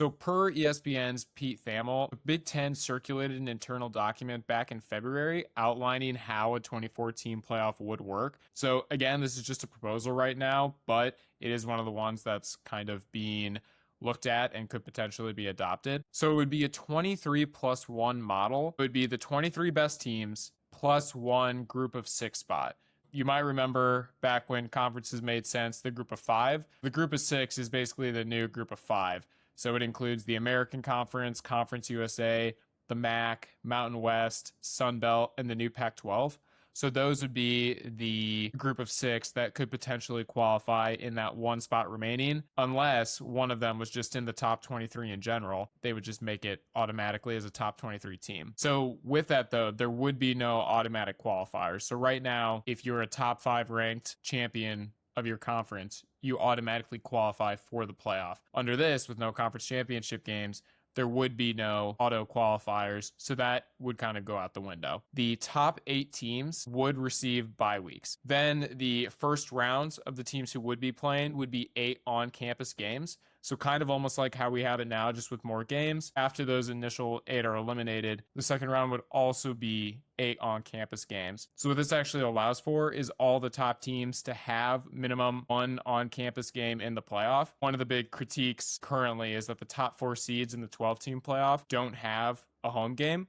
So per ESPN's Pete Thamel, the Big Ten circulated an internal document back in February outlining how a 2014 playoff would work. So again, this is just a proposal right now, but it is one of the ones that's kind of being looked at and could potentially be adopted. So it would be a 23 plus 1 model. It would be the 23 best teams plus one group of 6 spot. You might remember back when conferences made sense, the group of 5. The group of 6 is basically the new group of 5. So it includes the American Conference, Conference USA, the MAC, Mountain West, Sun Belt, and the new Pac-12. So those would be the group of 6 that could potentially qualify in that one spot remaining, unless one of them was just in the top 23 in general. They would just make it automatically as a top 23 team. So with that though, there would be no automatic qualifiers. So right now, if you're a top 5 ranked champion of your conference, you automatically qualify for the playoff. Under this, with no conference championship games, there would be no auto qualifiers, so that would kind of go out the window. The top 8 teams would receive bye weeks. Then the first rounds of the teams who would be playing would be 8 on-campus games. So kind of almost like how we have it now, just with more games. After those initial 8 are eliminated, the second round would also be 8 on-campus games. So what this actually allows for is all the top teams to have minimum 1 on-campus game in the playoff. One of the big critiques currently is that the top 4 seeds in the 12-team playoff don't have a home game.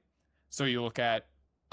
So you look at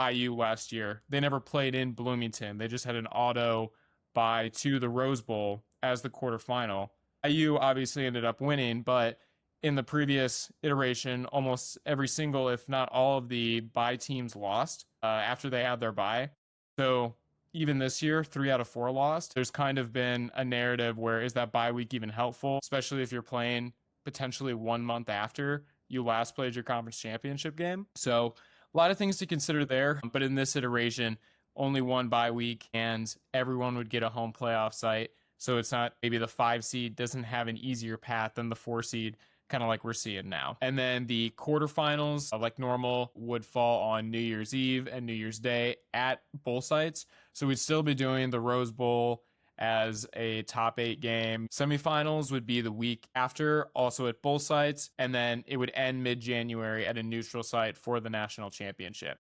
IU last year, they never played in Bloomington. They just had an auto bye to the Rose Bowl as the quarterfinal. IU obviously ended up winning, but in the previous iteration, almost every single, if not all of the bye teams lost after they had their bye. So even this year, 3 out of 4 lost. There's kind of been a narrative where is that bye week even helpful, especially if you're playing potentially 1 month after you last played your conference championship game. So a lot of things to consider there, but in this iteration, only 1 bye week and everyone would get a home playoff site. So it's not maybe the 5 seed doesn't have an easier path than the 4 seed, kind of like we're seeing now. And then the quarterfinals, like normal, would fall on New Year's Eve and New Year's Day at bowl sites. So we'd still be doing the Rose Bowl as a top 8 game. Semifinals would be the week after, also at bowl sites, and then it would end mid-January at a neutral site for the national championship.